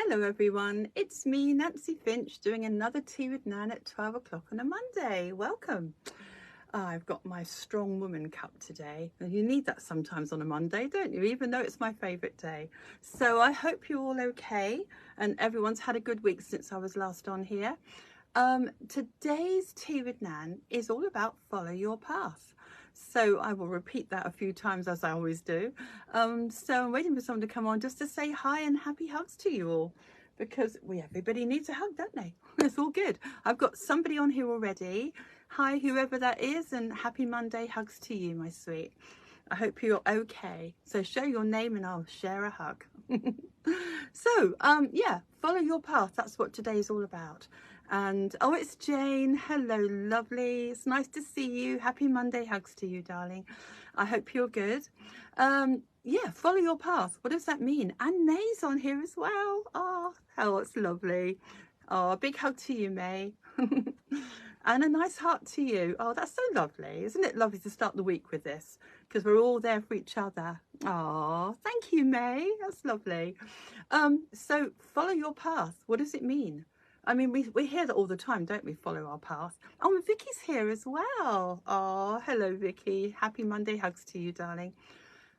Hello everyone, it's me Nancy Finch doing another Tea with Nan at 12 o'clock on a Monday. Welcome. I've got my strong woman cup today, and you need that sometimes on a Monday, don't you, even though it's my favourite day. So I hope you're all okay and everyone's had a good week since I was last on here. Today's Tea with Nan is all about follow your path. So I will repeat that a few times as I always do. So I'm waiting for someone to come on just to say hi and happy hugs to you all, because everybody needs a hug, don't they? It's all good. I've got somebody on here already. Hi, whoever that is, and happy Monday hugs to you, my sweet. I hope you're okay. So show your name and I'll share a hug. So, yeah, follow your path. That's what today is all about. And, oh, it's Jane. Hello, lovely. It's nice to see you. Happy Monday hugs to you, darling. I hope you're good. Yeah, follow your path. What does that mean? And May's on here as well. Oh, it's lovely. Oh, a big hug to you, May. And a nice heart to you. Oh, that's so lovely. Isn't it lovely to start the week with this? Because we're all there for each other. Oh, thank you, May. That's lovely. So follow your path. What does it mean? I mean, we hear that all the time, don't we? Follow our path. Oh, and Vicky's here as well. Oh, hello, Vicky. Happy Monday hugs to you, darling.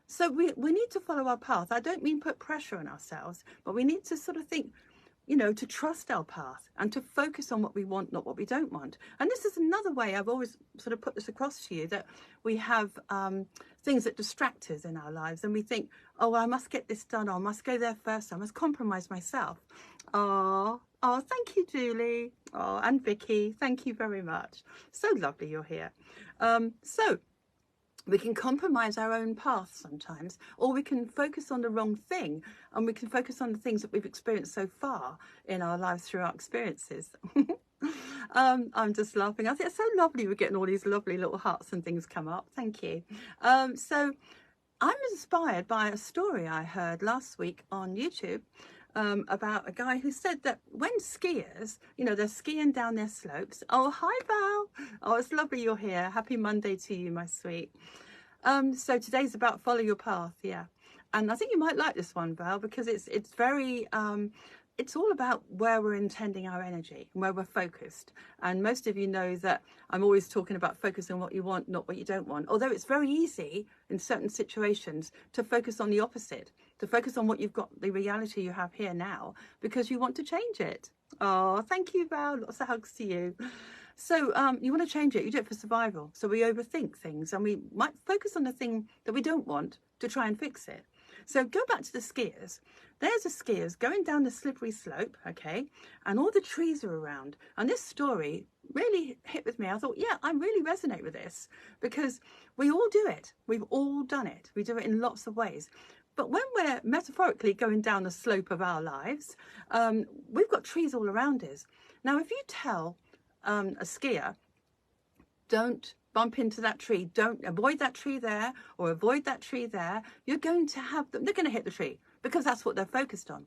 So we need to follow our path. I don't mean put pressure on ourselves, but we need to sort of think, you know, to trust our path and to focus on what we want, not what we don't want. And this is another way I've always sort of put this across to you, that we have things that distract us in our lives, and we think, oh, well, I must get this done, or I must go there first, I must compromise myself. Oh, thank you, Julie. Oh, and Vicky, thank you very much. So lovely you're here. So we can compromise our own path sometimes, or we can focus on the wrong thing, and we can focus on the things that we've experienced so far in our lives through our experiences. I'm just laughing. I think it's so lovely we're getting all these lovely little hearts and things come up. Thank you. So I'm inspired by a story I heard last week on YouTube about a guy who said that when skiers, you know, they're skiing down their slopes. Oh, hi, Val. Oh, it's lovely you're here. Happy Monday to you, my sweet. So today's about follow your path, yeah. And I think you might like this one, Val, because it's very, it's all about where we're intending our energy and where we're focused. And most of you know that I'm always talking about focusing on what you want, not what you don't want. Although it's very easy in certain situations to focus on the opposite, to focus on what you've got, the reality you have here now, because you want to change it. Oh, thank you, Val. Lots of hugs to you. So you want to change it. You do it for survival. So we overthink things, and we might focus on the thing that we don't want to try and fix it. So go back to the skiers. There's the skiers going down the slippery slope, okay, and all the trees are around. And this story really hit with me. I thought, yeah, I really resonate with this, because we all do it. We've all done it. We do it in lots of ways. But when we're metaphorically going down the slope of our lives, we've got trees all around us. Now, if you tell a skier, don't bump into that tree, don't avoid that tree there, or avoid that tree there, you're going to have them, they're going to hit the tree, because that's what they're focused on.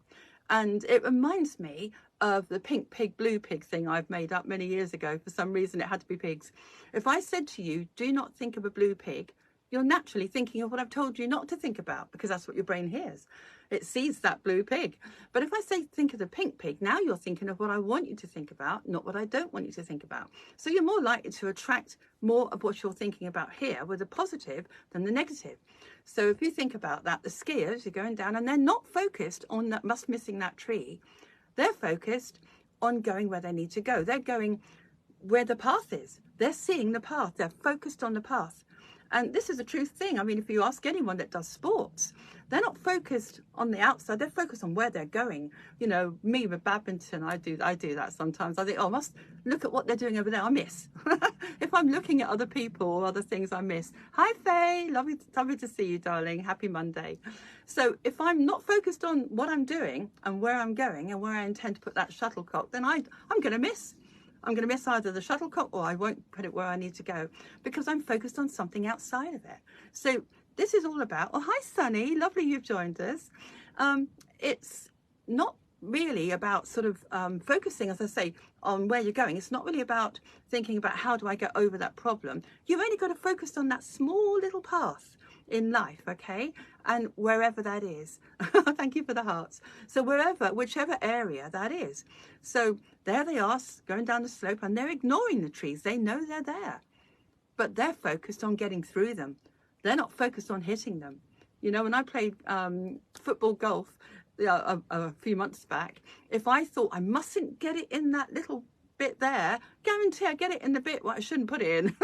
And it reminds me of the pink pig, blue pig thing I've made up many years ago. For some reason, it had to be pigs. If I said to you, do not think of a blue pig, you're naturally thinking of what I've told you not to think about, because that's what your brain hears. It sees that blue pig. But if I say think of the pink pig, now you're thinking of what I want you to think about, not what I don't want you to think about. So you're more likely to attract more of what you're thinking about here with the positive than the negative. So if you think about that, the skiers are going down and they're not focused on that missing that tree. They're focused on going where they need to go. They're going where the path is. They're seeing the path. They're focused on the path. And this is a true thing. I mean, if you ask anyone that does sports, they're not focused on the outside. They're focused on where they're going. You know, me with badminton, I do that sometimes. I think, oh, I must look at what they're doing over there. I miss. If I'm looking at other people or other things, I miss. Hi, Faye. Lovely to see you, darling. Happy Monday. So if I'm not focused on what I'm doing and where I'm going and where I intend to put that shuttlecock, then I'm going to miss. I'm going to miss either the shuttlecock, or I won't put it where I need to go, because I'm focused on something outside of it. So this is all about, oh, hi, Sunny. Lovely you've joined us. It's not really about sort of focusing, as I say, on where you're going. It's not really about thinking about how do I get over that problem. You've only got to focus on that small little path in life, okay? and wherever that is. Thank you for the hearts. So whichever area that is. So there they are going down the slope, and they're ignoring the trees. They know they're there, but they're focused on getting through them. They're not focused on hitting them. You know, when I played football golf a few months back, if I thought I mustn't get it in that little bit there, guarantee I get it in the bit what I shouldn't put it in.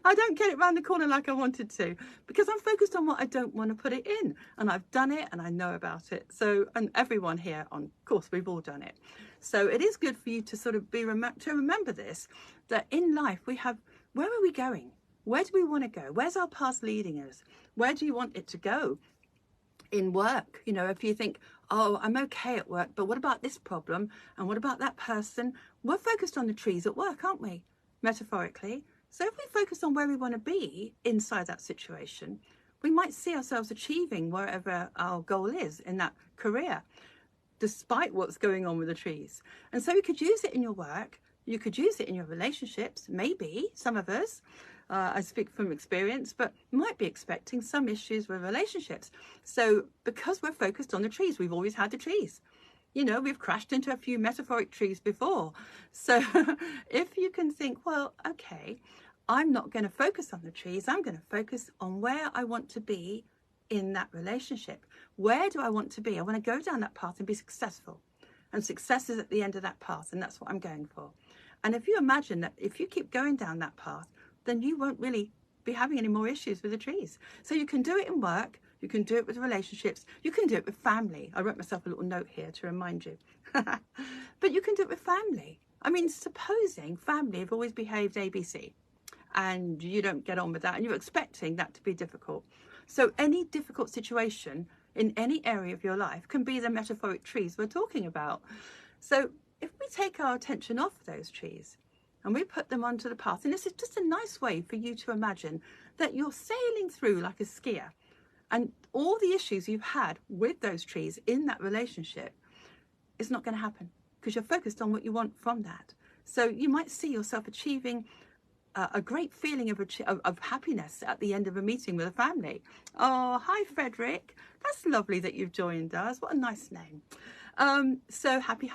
I don't get it round the corner like I wanted to, because I'm focused on what I don't want to put it in, and I've done it and I know about it. So, and everyone here, on course, we've all done it. So it is good for you to sort of remember this, that in life we have, where are we going? Where do we want to go? Where's our past leading us? Where do you want it to go? In work, you know, if you think, oh, I'm okay at work, but what about this problem? And what about that person? We're focused on the trees at work, aren't we? Metaphorically. So if we focus on where we want to be inside that situation, we might see ourselves achieving wherever our goal is in that career, despite what's going on with the trees. And so you could use it in your work. You could use it in your relationships. Maybe some of us, I speak from experience, but might be expecting some issues with relationships. So because we're focused on the trees, we've always had the trees. You know, we've crashed into a few metaphoric trees before. So if you can think, well, okay, I'm not going to focus on the trees. I'm going to focus on where I want to be in that relationship. Where do I want to be? I want to go down that path and be successful. And success is at the end of that path, and that's what I'm going for. And if you imagine that if you keep going down that path, then you won't really be having any more issues with the trees. So you can do it in work, you can do it with relationships, you can do it with family. I wrote myself a little note here to remind you. But you can do it with family. I mean, supposing family have always behaved ABC and you don't get on with that and you're expecting that to be difficult. So any difficult situation in any area of your life can be the metaphoric trees we're talking about. So if we take our attention off those trees and we put them onto the path, and this is just a nice way for you to imagine that you're sailing through like a skier, and all the issues you've had with those trees in that relationship is not going to happen because you're focused on what you want from that. So you might see yourself achieving a great feeling of happiness at the end of a meeting with a family. Oh, hi, Frederick. That's lovely that you've joined us. What a nice name. So happy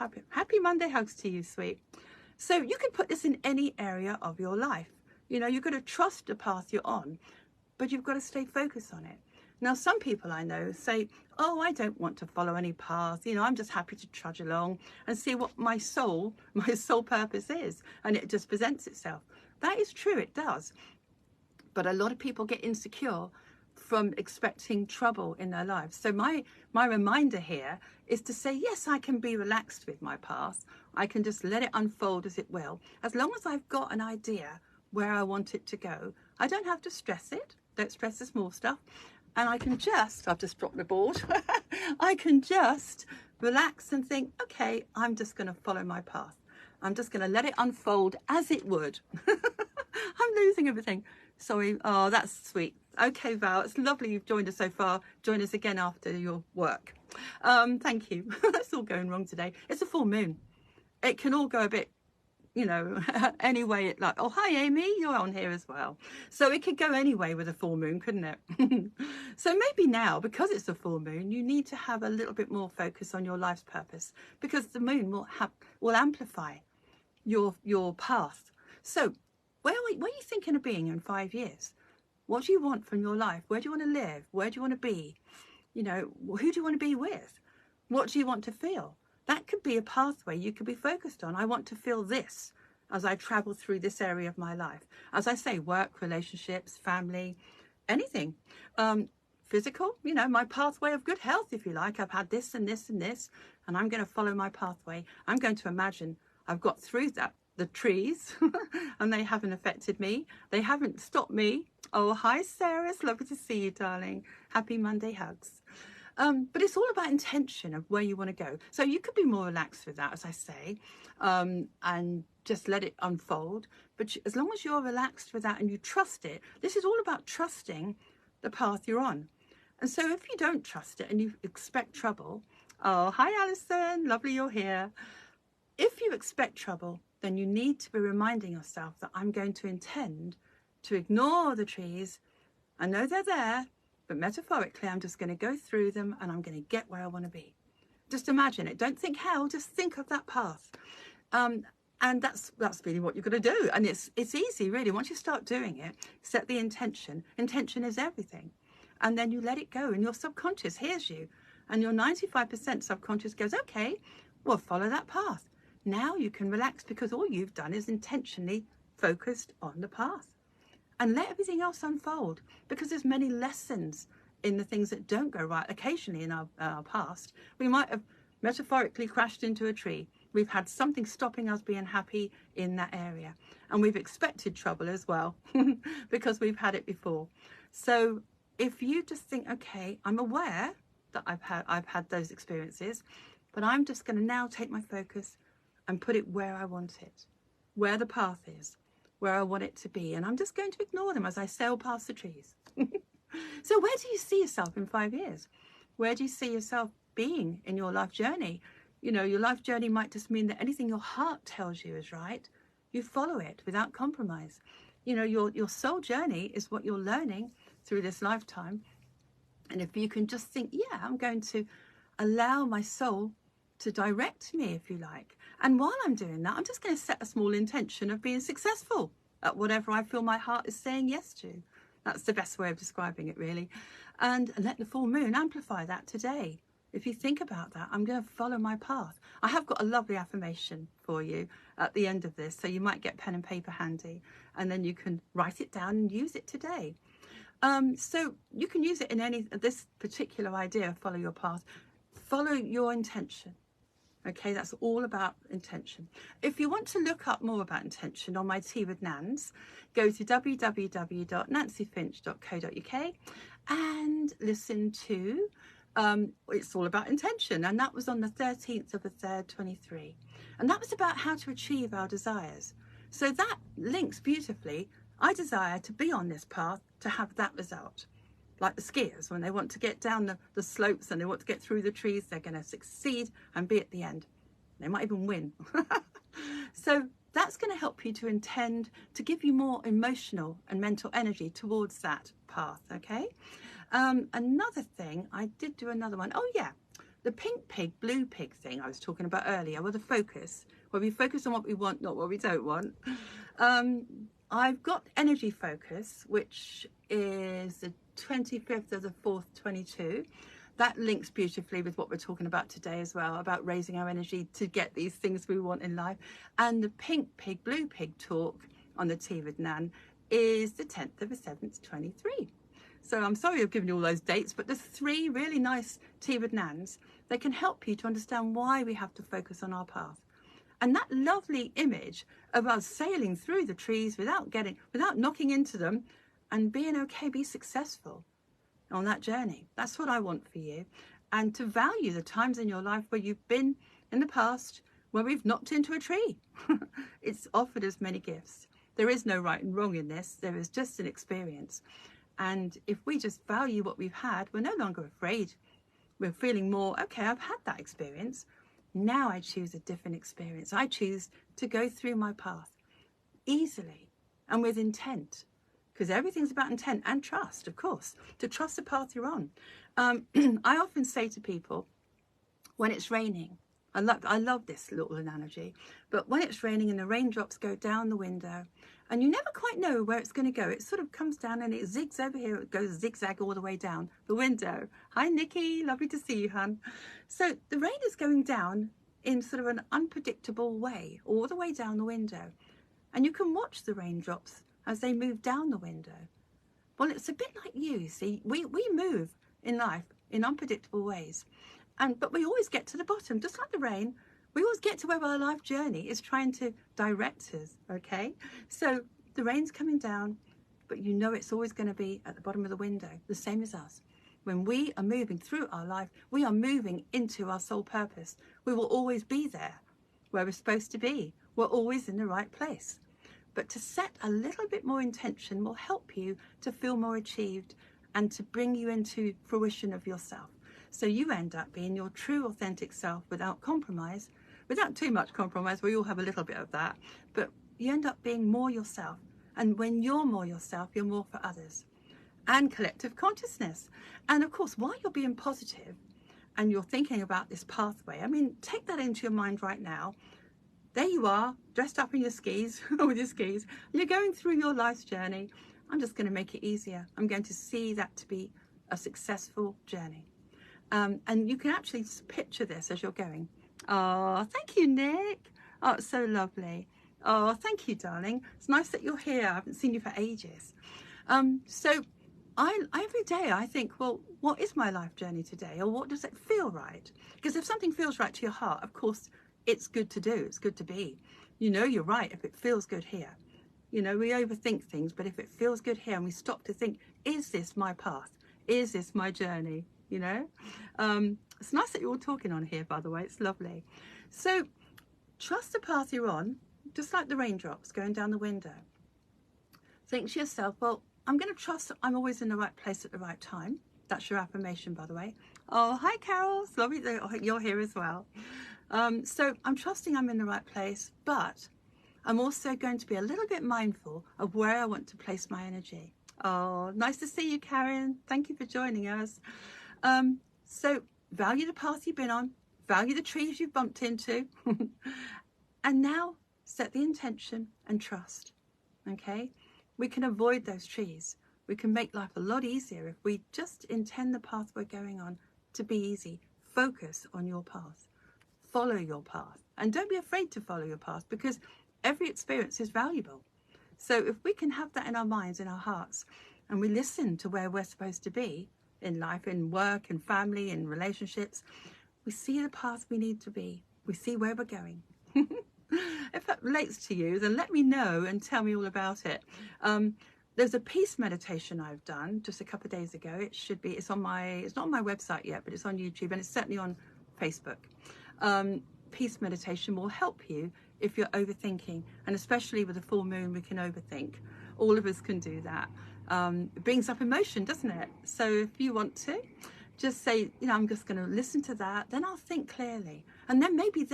Monday hugs to you, sweet. So you can put this in any area of your life. You know, you've got to trust the path you're on, but you've got to stay focused on it. Now, some people I know say, oh, I don't want to follow any path. You know, I'm just happy to trudge along and see what my soul purpose is. And it just presents itself. That is true, it does. But a lot of people get insecure from expecting trouble in their lives. So my reminder here is to say, yes, I can be relaxed with my path. I can just let it unfold as it will. As long as I've got an idea where I want it to go, I don't have to stress it. Don't stress the small stuff. And I can just, I've just dropped my board. I can just relax and think, okay, I'm just going to follow my path. I'm just going to let it unfold as it would. I'm losing everything. Sorry. Oh, that's sweet. Okay, Val, it's lovely you've joined us so far. Join us again after your work. Thank you. It's all going wrong today. It's a full moon. It can all go a bit, you know, any way it like. Oh, hi, Amy. You're on here as well. So it could go any way with a full moon, couldn't it? So maybe now, because it's a full moon, you need to have a little bit more focus on your life's purpose, because the moon will amplify your path. So where are you thinking of being in 5 years? What do you want from your life? Where do you want to live? Where do you want to be? You know, who do you want to be with? What do you want to feel? That could be a pathway you could be focused on. I want to feel this as I travel through this area of my life. As I say, work, relationships, family, anything. Physical, you know, my pathway of good health, if you like. I've had this and this and this, and I'm going to follow my pathway. I'm going to imagine I've got through the trees and they haven't affected me. They haven't stopped me. Oh, hi, Sarah. It's lovely to see you, darling. Happy Monday hugs. But it's all about intention of where you want to go. So you could be more relaxed with that, as I say, and just let it unfold. But as long as you're relaxed with that and you trust it, this is all about trusting the path you're on. And so if you don't trust it and you expect trouble, oh, hi, Alison. Lovely you're here. If you expect trouble, then you need to be reminding yourself that I'm going to intend to ignore the trees. I know they're there, But metaphorically, I'm just going to go through them and I'm going to get where I want to be. Just imagine it. Don't think hell, just think of that path. And that's really what you're going to do. And it's easy, really. Once you start doing it, set the intention. Intention is everything. And then you let it go, and your subconscious hears you. And your 95% subconscious goes, okay, well, follow that path. Now you can relax, because all you've done is intentionally focused on the path. And let everything else unfold, because there's many lessons in the things that don't go right. Occasionally in our past, we might have metaphorically crashed into a tree. We've had something stopping us being happy in that area. And we've expected trouble as well, because we've had it before. So if you just think, okay, I'm aware that I've had those experiences, but I'm just going to now take my focus and put it where I want it, where the path is, where I want it to be. And I'm just going to ignore them as I sail past the trees. So where do you see yourself in 5 years? Where do you see yourself being in your life journey? You know, your life journey might just mean that anything your heart tells you is right, you follow it without compromise. You know, your soul journey is what you're learning through this lifetime. And if you can just think, yeah, I'm going to allow my soul to direct me, if you like. And while I'm doing that, I'm just going to set a small intention of being successful at whatever I feel my heart is saying yes to. That's the best way of describing it, really. And let the full moon amplify that today. If you think about that, I'm going to follow my path. I have got a lovely affirmation for you at the end of this, so you might get pen and paper handy, and then you can write it down and use it today. So you can use it in this particular idea, follow your path, follow your intention. Okay, that's all about intention. If you want to look up more about intention on my Tea with Nans, go to www.nancyfinch.co.uk and listen to It's All About Intention. And that was on the 13th of the 3rd, 23. And that was about how to achieve our desires. So that links beautifully. I desire to be on this path to have that result. Like the skiers, when they want to get down the slopes and they want to get through the trees, they're going to succeed and be at the end. They might even win. So that's going to help you to intend, to give you more emotional and mental energy towards that path, okay? Another thing, I did do another one. Oh yeah, the pink pig, blue pig thing I was talking about earlier, with the focus, where we focus on what we want, not what we don't want. I've got energy focus, which is the 25th of the 4th, 22. That links beautifully with what we're talking about today as well, about raising our energy to get these things we want in life. And the pink pig, blue pig talk on the Tea with Nan is the 10th of the 7th, 23. So I'm sorry I've given you all those dates, but there's 3 really nice Tea with Nans that can help you to understand why we have to focus on our path. And that lovely image of us sailing through the trees without knocking into them, and being okay, be successful on that journey. That's what I want for you. And to value the times in your life where you've been in the past, where we've knocked into a tree. It's offered us many gifts. There is no right and wrong in this. There is just an experience. And if we just value what we've had, we're no longer afraid. We're feeling more, okay, I've had that experience. Now I choose a different experience. I choose to go through my path easily and with intent, because everything's about intent and trust, of course, to trust the path you're on. I often say to people, when it's raining, I love this little analogy, but when it's raining and the raindrops go down the window and you never quite know where it's going to go, it sort of comes down and it zigs over here, it goes zigzag all the way down the window. Hi Nikki, lovely to see you, hun. So the rain is going down in sort of an unpredictable way all the way down the window, and you can watch the raindrops as they move down the window. Well, it's a bit like you see, we move in life in unpredictable ways, but we always get to the bottom, just like the rain. We always get to where our life journey is trying to direct us, okay? So the rain's coming down, but you know it's always going to be at the bottom of the window, the same as us. When we are moving through our life, we are moving into our soul purpose. We will always be there where we're supposed to be. We're always in the right place. But to set a little bit more intention will help you to feel more achieved and to bring you into fruition of yourself. So you end up being your true authentic self without compromise, without too much compromise. We all have a little bit of that, but you end up being more yourself. And when you're more yourself, you're more for others. and collective consciousness. And of course, while you're being positive and you're thinking about this pathway, I mean, take that into your mind right now. There you are, dressed up in your skis, with your skis. You're going through your life's journey. I'm just going to make it easier. I'm going to see that to be a successful journey. And you can actually picture this as you're going. Oh, thank you, Nick. Oh, it's so lovely. Oh, thank you, darling. It's nice that you're here. I haven't seen you for ages. So every day I think, well, what is my life journey today? Or what does it feel right? Because if something feels right to your heart, of course, it's good to do. It's good to be. You know you're right if it feels good here. You know, we overthink things, but if it feels good here and we stop to think, is this my path? Is this my journey? You know, it's nice that you're all talking on here, by the way. It's lovely. So trust the path you're on, just like the raindrops going down the window. Think to yourself, well, I'm going to trust that I'm always in the right place at the right time. That's your affirmation, by the way. Oh, hi, Carol. It's lovely that you're here as well. So I'm trusting I'm in the right place, but I'm also going to be a little bit mindful of where I want to place my energy. Oh, nice to see you, Karen. Thank you for joining us. So value the path you've been on, value the trees you've bumped into, and now set the intention and trust. Okay? We can avoid those trees. We can make life a lot easier if we just intend the path we're going on to be easy. Focus on your path. Follow your path. And don't be afraid to follow your path, because every experience is valuable. So if we can have that in our minds, in our hearts, and we listen to where we're supposed to be in life, in work, in family, in relationships, we see the path we need to be. We see where we're going. If that relates to you, then let me know and tell me all about it. There's a peace meditation I've done just a couple of days ago. It's not on my website yet, but it's on YouTube, and it's certainly on Facebook. Peace meditation will help you if you're overthinking, and especially with a full moon, we can overthink. All of us can do that. It brings up emotion, doesn't it? So if you want to, just say, you know, I'm just going to listen to that, then I'll think clearly. And then maybe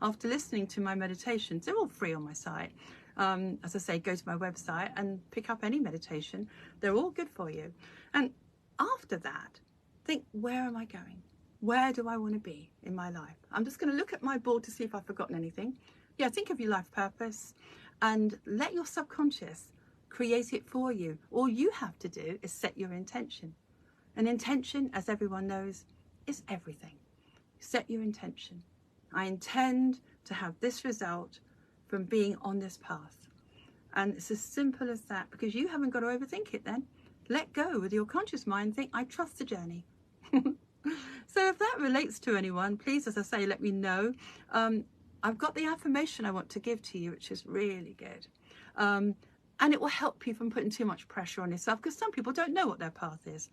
after listening to my meditations, they're all free on my site. As I say, go to my website and pick up any meditation. They're all good for you. And after that, think, where am I going? Where do I want to be in my life? I'm just going to look at my board to see if I've forgotten anything. Yeah, think of your life purpose and let your subconscious create it for you. All you have to do is set your intention. An intention, as everyone knows, is everything. Set your intention. I intend to have this result from being on this path. And it's as simple as that, because you haven't got to overthink it then. Let go with your conscious mind. Think, I trust the journey. So if that relates to anyone, please, as I say, let me know. I've got the affirmation I want to give to you, which is really good. And it will help you from putting too much pressure on yourself, because some people don't know what their path is.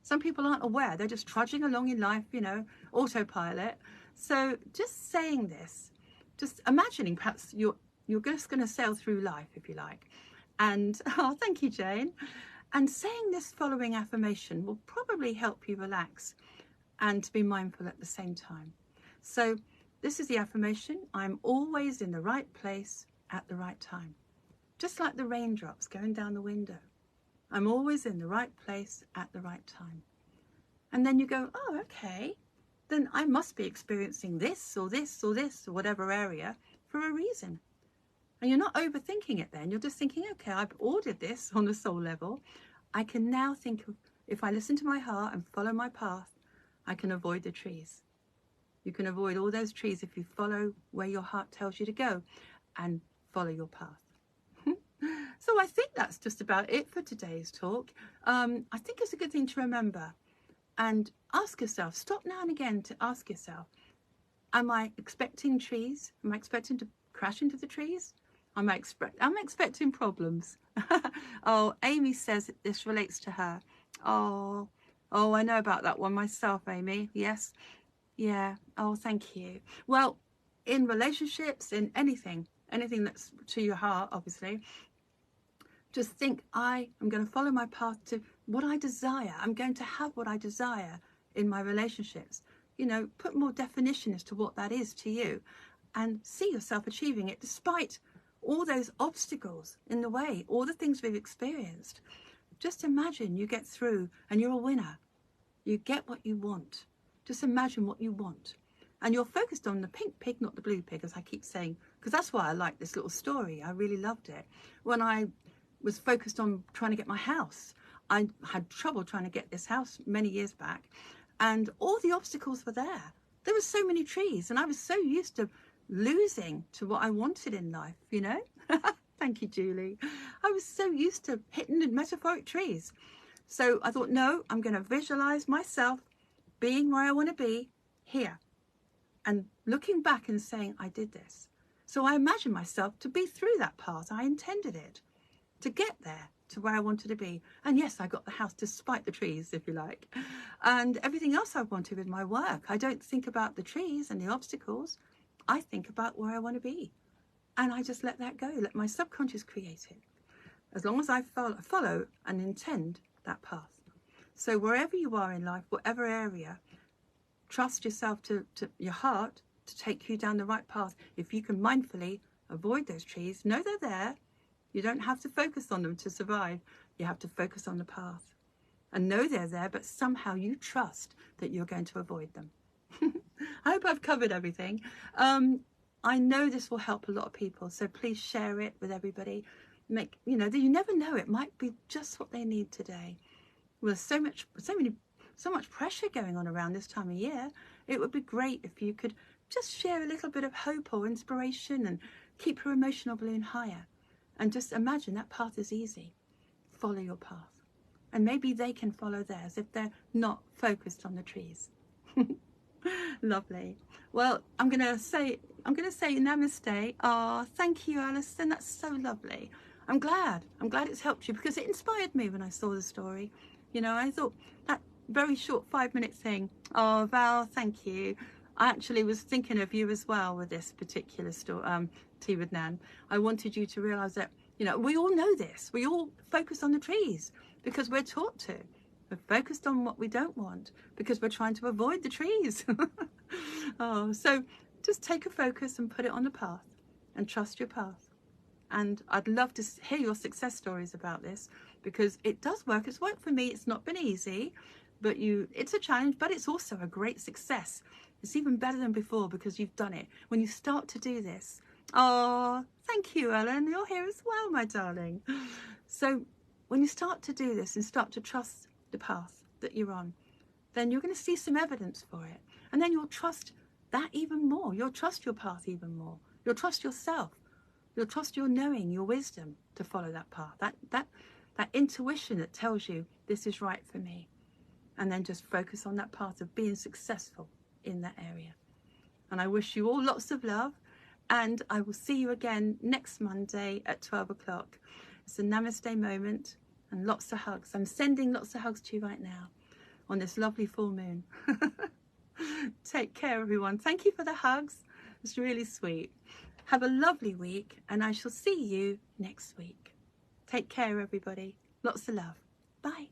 Some people aren't aware. They're just trudging along in life, you know, autopilot. So just saying this, just imagining perhaps you're just going to sail through life, if you like. And, oh, thank you, Jane. And saying this following affirmation will probably help you relax and to be mindful at the same time. So this is the affirmation. I'm always in the right place at the right time. Just like the raindrops going down the window. I'm always in the right place at the right time. And then you go, oh, okay, then I must be experiencing this or this or this or whatever area for a reason. And you're not overthinking it then. You're just thinking, okay, I've ordered this on a soul level. I can now think of, if I listen to my heart and follow my path, I can avoid the trees. You can avoid all those trees if you follow where your heart tells you to go and follow your path. So I think that's just about it for today's talk. I think it's a good thing to remember and ask yourself, stop now and again to ask yourself, am I expecting trees? Am I expecting to crash into the trees? I'm expecting problems. Oh, Amy says this relates to her. Oh, I know about that one myself, Amy. Yes. Yeah. Oh, thank you. Well, in relationships, in anything that's to your heart, obviously, just think, I am going to follow my path to what I desire. I'm going to have what I desire in my relationships. You know, put more definition as to what that is to you and see yourself achieving it despite all those obstacles in the way, all the things we've experienced. Just imagine you get through and you're a winner. You get what you want. Just imagine what you want. And you're focused on the pink pig, not the blue pig, as I keep saying, because that's why I like this little story. I really loved it. When I was focused on trying to get my house, I had trouble trying to get this house many years back, and all the obstacles were there. There were so many trees, and I was so used to losing to what I wanted in life, you know? Thank you, Julie. I was so used to hitting the metaphoric trees. So I thought, no, I'm going to visualize myself being where I want to be here, and looking back and saying, I did this. So I imagined myself to be through that path. I intended it to get there to where I wanted to be. And yes, I got the house despite the trees, if you like, and everything else I wanted with my work. I don't think about the trees and the obstacles. I think about where I want to be. And I just let that go, let my subconscious create it. As long as I follow and intend that path. So wherever you are in life, whatever area, trust yourself to your heart to take you down the right path. If you can mindfully avoid those trees, know they're there. You don't have to focus on them to survive. You have to focus on the path. And know they're there, but somehow you trust that you're going to avoid them. I hope I've covered everything. I know this will help a lot of people, so please share it with everybody. You never know, it might be just what they need today. With so much pressure going on around this time of year, it would be great if you could just share a little bit of hope or inspiration and keep your emotional balloon higher. And just imagine that path is easy. Follow your path. And maybe they can follow theirs if they're not focused on the trees. Lovely. Well, I'm going to say namaste. Oh, thank you, Alison. That's so lovely. I'm glad it's helped you, because it inspired me when I saw the story. You know, I thought that very short 5-minute thing. Oh, Val, thank you. I actually was thinking of you as well with this particular story, Tea with Nan. I wanted you to realise that, you know, we all know this. We all focus on the trees because we're taught to. We're focused on what we don't want because we're trying to avoid the trees. Oh, so just take a focus and put it on the path and trust your path. And I'd love to hear your success stories about this, because it does work. It's worked for me. It's not been easy, but it's a challenge, but it's also a great success. It's even better than before because you've done it. When you start to do this. Oh, thank you, Ellen. You're here as well, my darling. So when you start to do this and start to trust the path that you're on, then you're going to see some evidence for it. And then you'll trust that even more. You'll trust your path even more. You'll trust yourself. You'll trust your knowing, your wisdom to follow that path. That intuition that tells you this is right for me. And then just focus on that path of being successful in that area. And I wish you all lots of love. And I will see you again next Monday at 12 o'clock. It's a namaste moment and lots of hugs. I'm sending lots of hugs to you right now on this lovely full moon. Take care, everyone. Thank you for the hugs. It's really sweet. Have a lovely week, and I shall see you next week. Take care, everybody. Lots of love. Bye.